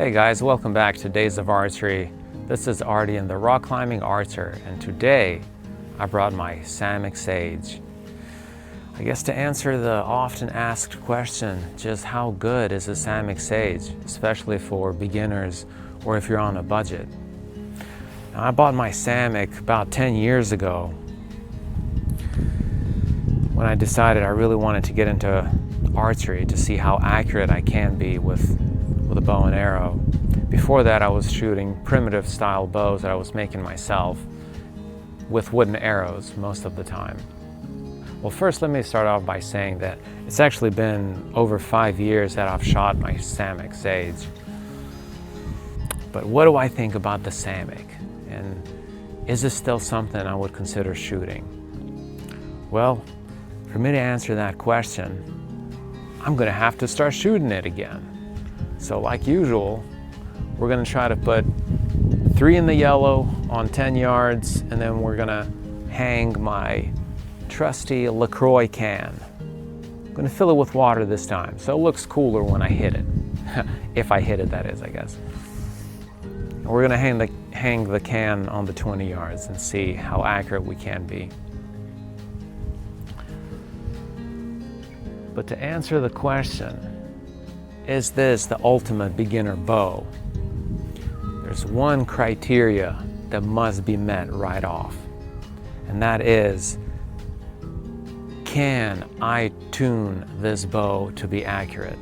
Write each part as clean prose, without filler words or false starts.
Hey guys, welcome back to Days of Archery. This is Artie and the Rock Climbing Archer, and today I brought my Samick Sage. I guess to answer the often asked question, just how good is a Samick Sage, especially for beginners or if you're on a budget. Now, I bought my Samick about 10 years ago when I decided I really wanted to get into archery to see how accurate I can be with a bow and arrow. Before that, I was shooting primitive style bows that I was making myself with wooden arrows most of the time. Well, first let me start off by saying that it's actually been over 5 years that I've shot my Samick Sage. But what do I think about the Samick? And is this still something I would consider shooting? Well, for me to answer that question, I'm gonna have to start shooting it again. So like usual, we're gonna try to put 3 in the yellow on 10 yards, and then we're gonna hang my trusty LaCroix can. I'm gonna fill it with water this time, so it looks cooler when I hit it. If I hit it, that is, I guess. And we're gonna hang the can on the 20 yards and see how accurate we can be. But to answer the question, is this the ultimate beginner bow? There's one criteria that must be met right off, and that is, can I tune this bow to be accurate?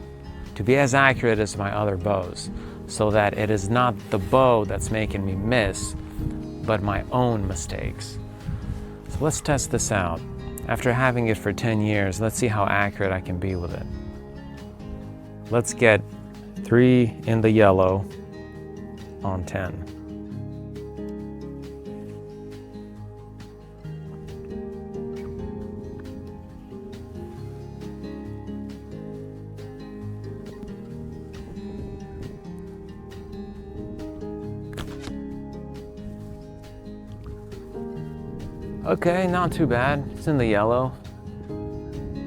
To be as accurate as my other bows, so that it is not the bow that's making me miss, but my own mistakes. So let's test this out. After having it for 10 years, let's see how accurate I can be with it. Let's get 3 in the yellow on 10. Okay, not too bad. It's in the yellow.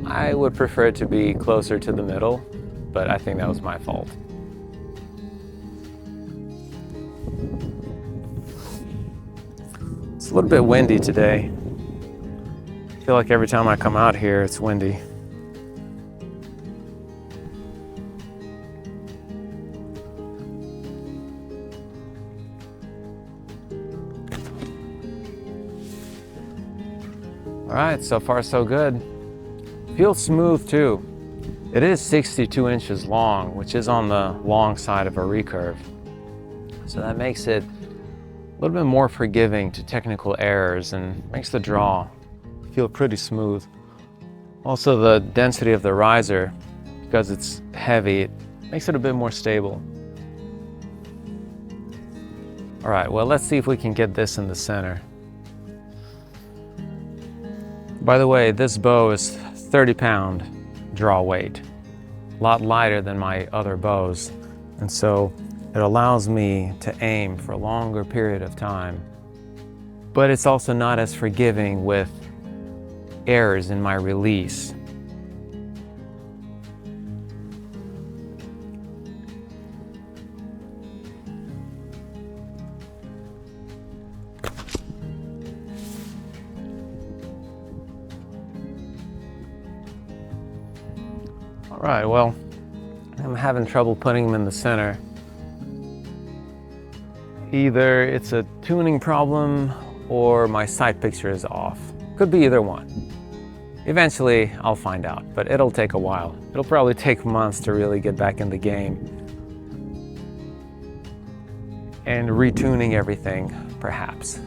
I would prefer it to be closer to the middle, but I think that was my fault. It's a little bit windy today. I feel like every time I come out here, it's windy. All right, so far so good. Feels smooth too. It is 62 inches long, which is on the long side of a recurve. So that makes it a little bit more forgiving to technical errors and makes the draw feel pretty smooth. Also, the density of the riser, because it's heavy, it makes it a bit more stable. All right, well, let's see if we can get this in the center. By the way, this bow is 30-pound draw weight, a lot lighter than my other bows, and so it allows me to aim for a longer period of time. But it's also not as forgiving with errors in my release. All right, well, I'm having trouble putting them in the center. Either it's a tuning problem or my sight picture is off. Could be either one. Eventually, I'll find out, but it'll take a while. It'll probably take months to really get back in the game and retuning everything, perhaps.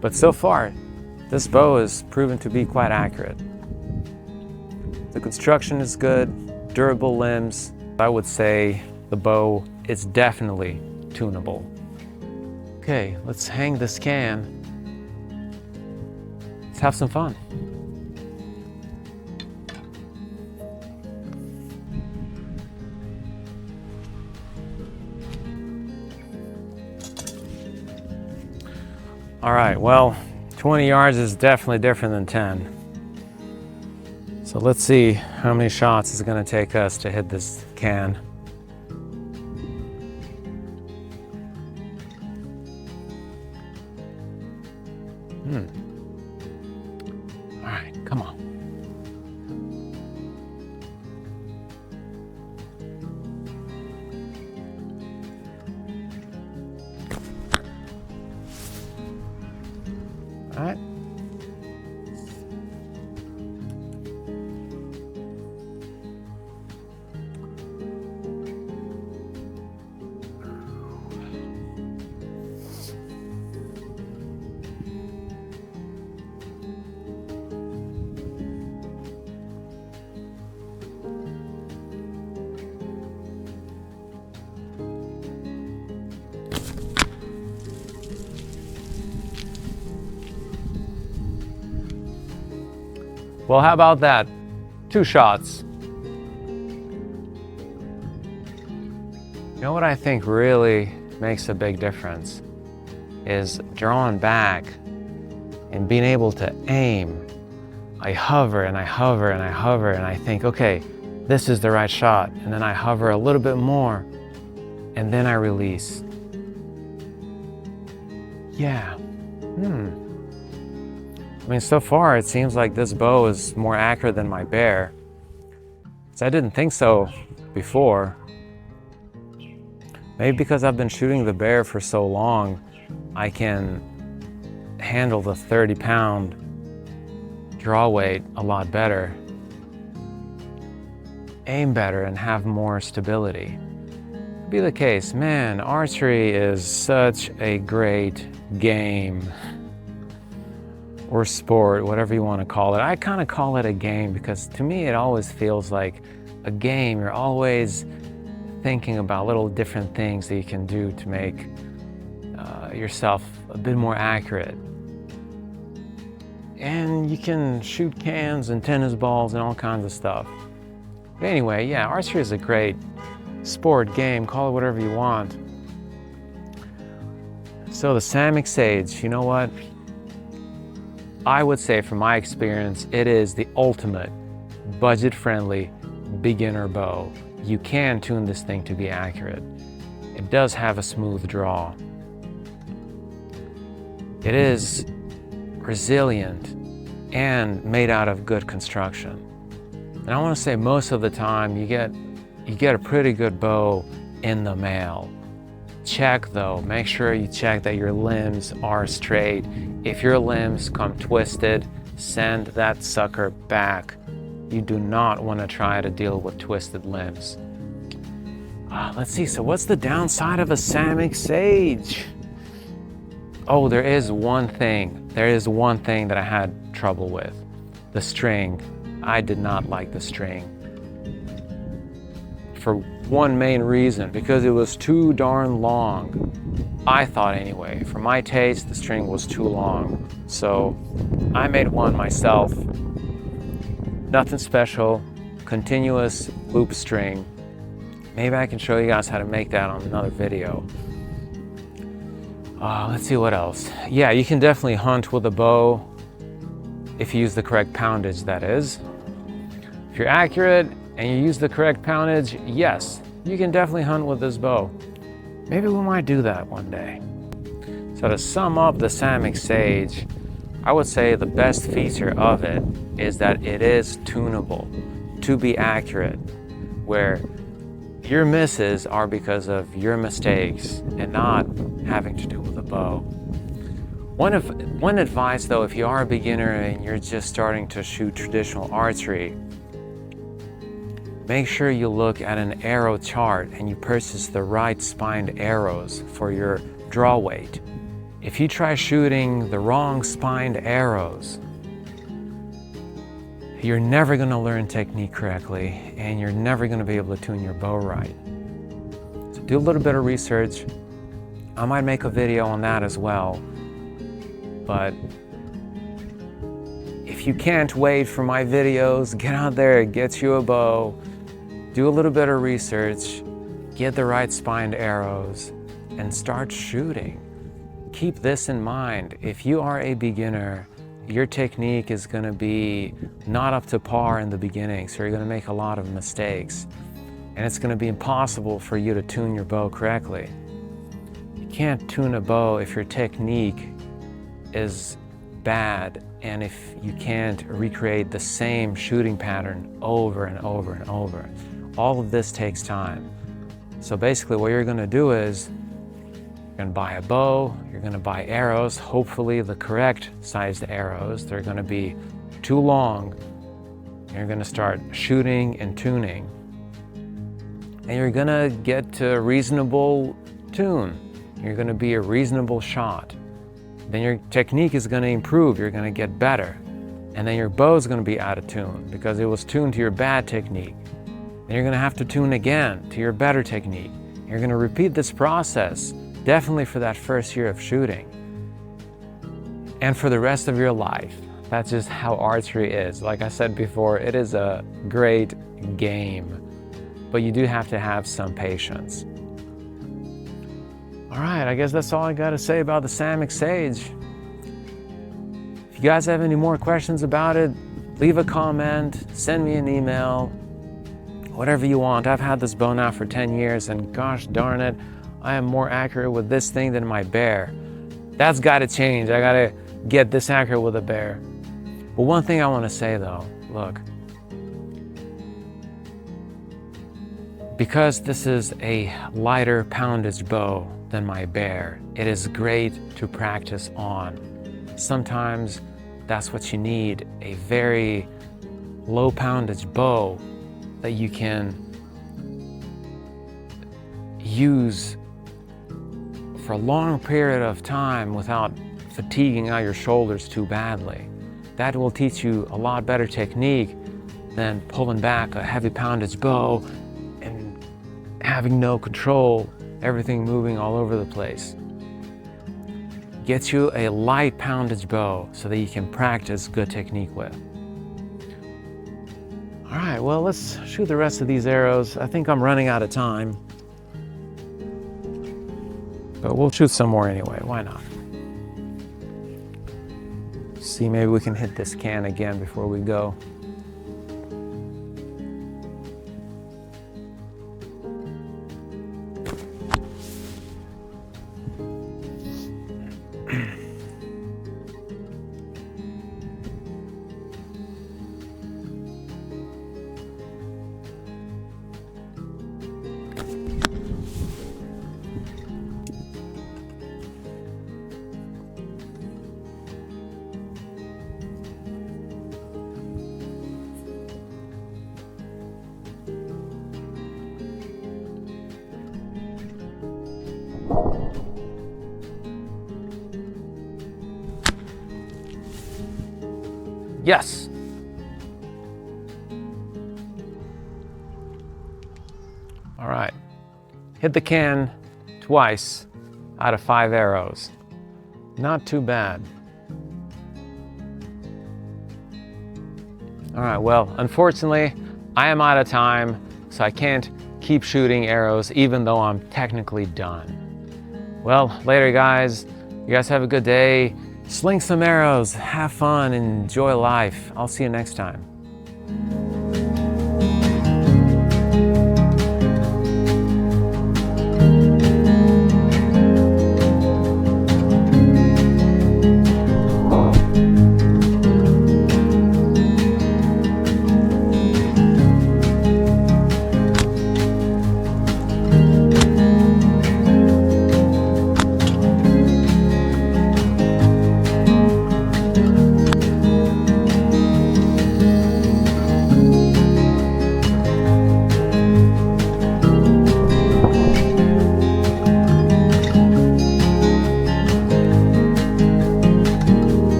But so far, this bow has proven to be quite accurate. The construction is good, durable limbs. I would say the bow is definitely tunable. Okay, let's hang this can. Let's have some fun. All right, well, 20 yards is definitely different than 10. So let's see how many shots it's going to take us to hit this can. Well, how about that? 2 shots. You know what I think really makes a big difference is drawing back and being able to aim. I hover and I hover and I hover and I think, okay, this is the right shot. And then I hover a little bit more and then I release. Yeah. I mean, so far it seems like this bow is more accurate than my bear. So I didn't think so before. Maybe because I've been shooting the bear for so long, I can handle the 30-pound draw weight a lot better, aim better, and have more stability. Could be the case. Man, archery is such a great game or sport, whatever you want to call it. I kind of call it a game because to me it always feels like a game. You're always thinking about little different things that you can do to make yourself a bit more accurate. And you can shoot cans and tennis balls and all kinds of stuff. But anyway, yeah, archery is a great sport, game, call it whatever you want. So the Samick Sage, you know what? I would say from my experience, it is the ultimate budget-friendly beginner bow. You can tune this thing to be accurate. It does have a smooth draw. It is resilient and made out of good construction. And I want to say most of the time you get a pretty good bow in the mail. Check though, make sure you check that your limbs are straight. If your limbs come twisted, send that sucker back. You do not want to try to deal with twisted limbs. Let's see, so what's the downside of a Samick Sage? Oh, there is one thing that I had trouble with. The string. I did not like the string. For one main reason, because it was too darn long. I thought anyway, for my taste, the string was too long. So I made one myself. Nothing special, continuous loop string. Maybe I can show you guys how to make that on another video. Let's see what else. Yeah, you can definitely hunt with a bow if you use the correct poundage, that is. If you're accurate and you use the correct poundage, yes, you can definitely hunt with this bow. Maybe we might do that one day. So to sum up the Samick Sage, I would say the best feature of it is that it is tunable to be accurate, where your misses are because of your mistakes and not having to do with a bow. One advice though, if you are a beginner and you're just starting to shoot traditional archery, make sure you look at an arrow chart and you purchase the right spined arrows for your draw weight. If you try shooting the wrong spined arrows, you're never going to learn technique correctly and you're never going to be able to tune your bow right. So do a little bit of research. I might make a video on that as well. But if you can't wait for my videos, get out there, get you a bow, do a little bit of research, get the right spined arrows, and start shooting. Keep this in mind. If you are a beginner, your technique is going to be not up to par in the beginning, so you're going to make a lot of mistakes. And it's going to be impossible for you to tune your bow correctly. You can't tune a bow if your technique is bad and if you can't recreate the same shooting pattern over and over and over. All of this takes time. So basically what you're going to do is you're going to buy a bow, you're going to buy arrows, hopefully the correct sized arrows. They're going to be too long. You're going to start shooting and tuning. And you're going to get to a reasonable tune. You're going to be a reasonable shot. Then your technique is going to improve. You're going to get better. And then your bow is going to be out of tune because it was tuned to your bad technique. Then you're going to have to tune again to your better technique. You're going to repeat this process definitely for that first year of shooting and for the rest of your life. That's just how archery is. Like I said before, it is a great game, but you do have to have some patience. All right, I guess that's all I got to say about the Samick Sage. If you guys have any more questions about it, leave a comment, send me an email, whatever you want. I've had this bow now for 10 years, and gosh darn it, I am more accurate with this thing than my bear. That's got to change. I got to get this accurate with a bear. But one thing I want to say though, look, because this is a lighter poundage bow than my bear, it is great to practice on. Sometimes that's what you need, a very low poundage bow that you can use for a long period of time without fatiguing out your shoulders too badly. That will teach you a lot better technique than pulling back a heavy poundage bow and having no control, everything moving all over the place. Get you a light poundage bow so that you can practice good technique with. All right, well, let's shoot the rest of these arrows. I think I'm running out of time, but we'll shoot some more anyway, why not? See, maybe we can hit this can again before we go. Yes. All right. Hit the can twice out of 5 arrows. Not too bad. All right, well, unfortunately, I am out of time, so I can't keep shooting arrows even though I'm technically done. Well, later guys. You guys have a good day. Sling some arrows, have fun, enjoy life. I'll see you next time.